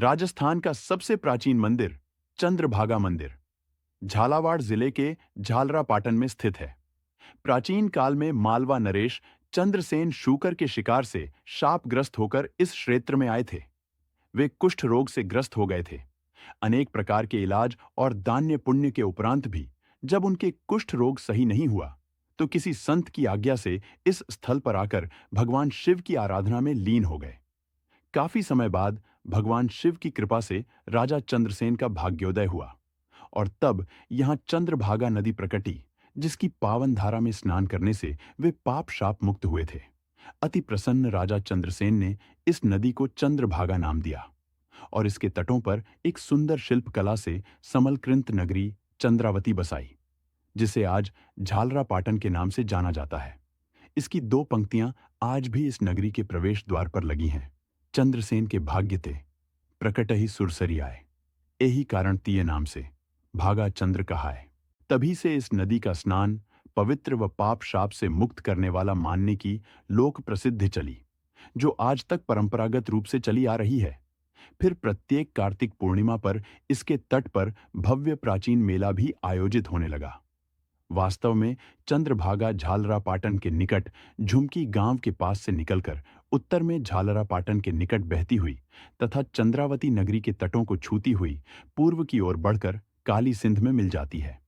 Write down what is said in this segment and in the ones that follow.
राजस्थान का सबसे प्राचीन मंदिर चंद्रभागा मंदिर झालावाड़ जिले के झालरापाटन में स्थित है। प्राचीन काल में मालवा नरेश चंद्रसेन शूकर के शिकार से शापग्रस्त होकर इस क्षेत्र में आए थे। वे कुष्ठ रोग से ग्रस्त हो गए थे। अनेक प्रकार के इलाज और दान्य पुण्य के उपरांत भी जब उनके कुष्ठ रोग सही नहीं हुआ तो किसी संत की आज्ञा से इस स्थल पर आकर भगवान शिव की आराधना में लीन हो गए। काफी समय बाद भगवान शिव की कृपा से राजा चंद्रसेन का भाग्योदय हुआ और तब यहां चंद्रभागा नदी प्रकटी, जिसकी पावन धारा में स्नान करने से वे पाप शाप मुक्त हुए थे। अति प्रसन्न राजा चंद्रसेन ने इस नदी को चंद्रभागा नाम दिया और इसके तटों पर एक सुंदर शिल्पकला से समलकृंत नगरी चंद्रावती बसाई, जिसे आज झालरापाटन के नाम से जाना जाता है। इसकी दो पंक्तियां आज भी इस नगरी के प्रवेश द्वार पर लगी हैं। चंद्रसेन के भाग्य ते प्रकट ही सुरसरी आए, यही कारण तिये नाम से भागा चंद्र कहाए। तभी से इस नदी का स्नान पवित्र व पाप शाप से मुक्त करने वाला मानने की लोक प्रसिद्धि चली, जो आज तक परंपरागत रूप से चली आ रही है। फिर प्रत्येक कार्तिक पूर्णिमा पर इसके तट पर भव्य प्राचीन मेला भी आयोजित होने लगा। वास्तव में चंद्रभागा झालरापाटन के निकट झुमकी गांव के पास से निकलकर उत्तर में झालरापाटन के निकट बहती हुई तथा चंद्रावती नगरी के तटों को छूती हुई पूर्व की ओर बढ़कर काली सिंध में मिल जाती है।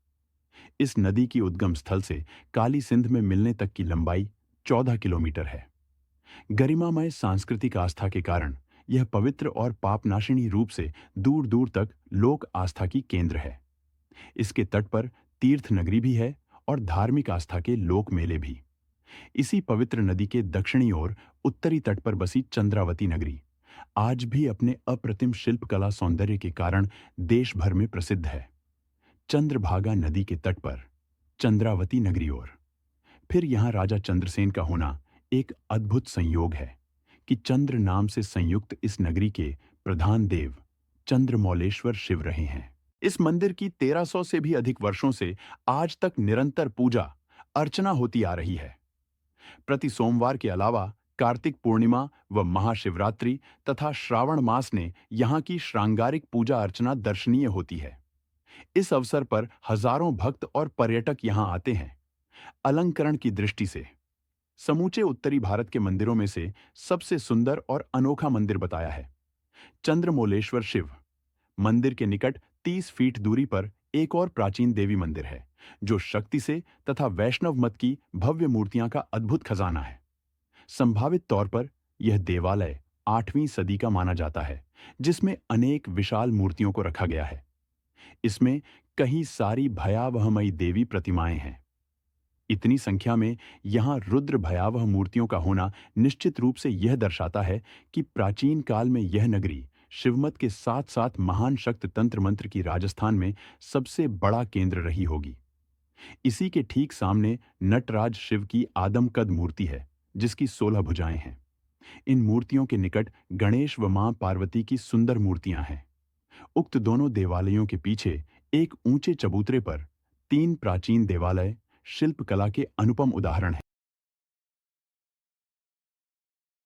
इस नदी की उद्गम स्थल से काली सिंध में मिलने तक की लंबाई 14 किलोमीटर है। गरिमामय सांस्कृतिक आस्था के कारण यह पवित्र और पापनाशिनी रूप से दूर दूर तक लोक आस्था की केंद्र है। इसके तट पर तीर्थ नगरी भी है और धार्मिक आस्था के लोक मेले भी। इसी पवित्र नदी के दक्षिणी ओर उत्तरी तट पर बसी चंद्रावती नगरी आज भी अपने अप्रतिम शिल्पकला सौंदर्य के कारण देश भर में प्रसिद्ध है। चंद्रभागा नदी के तट पर चंद्रावती नगरी ओर फिर यहां राजा चंद्रसेन का होना एक अद्भुत संयोग है कि चंद्र नाम से संयुक्त इस नगरी के प्रधान देव चंद्रमौलेश्वर शिव रहे हैं। इस मंदिर की 1300 से भी अधिक वर्षों से आज तक निरंतर पूजा अर्चना होती आ रही है। प्रति सोमवार के अलावा कार्तिक पूर्णिमा व महाशिवरात्रि तथा श्रावण मास ने यहाँ की श्रृंगारिक पूजा अर्चना दर्शनीय होती है। इस अवसर पर हजारों भक्त और पर्यटक यहाँ आते हैं। अलंकरण की दृष्टि से समूचे उत्तरी भारत के मंदिरों में से सबसे सुंदर और अनोखा मंदिर बताया है चंद्रमौलेश्वर शिव। मंदिर के निकट 30 फीट दूरी पर एक और प्राचीन देवी मंदिर है, जो शक्ति से तथा वैष्णव मत की भव्य मूर्तियां का अद्भुत खजाना है। संभावित तौर पर यह देवालय 8वीं सदी का माना जाता है, जिसमें अनेक विशाल मूर्तियों को रखा गया है। इसमें कहीं सारी भयावहमयी देवी प्रतिमाएं हैं। इतनी संख्या में यहाँ रुद्र भयावह मूर्तियों का होना निश्चित रूप से यह दर्शाता है कि प्राचीन काल में यह नगरी शिवमत के साथ साथ महान शक्त तंत्र मंत्र की राजस्थान में सबसे बड़ा केंद्र रही होगी। इसी के ठीक सामने नटराज शिव की आदमकद मूर्ति है, जिसकी 16 भुजाएं हैं। इन मूर्तियों के निकट गणेश व मां पार्वती की सुंदर मूर्तियां हैं। उक्त दोनों देवालयों के पीछे एक ऊंचे चबूतरे पर 3 प्राचीन देवालय शिल्पकला के अनुपम उदाहरण हैं।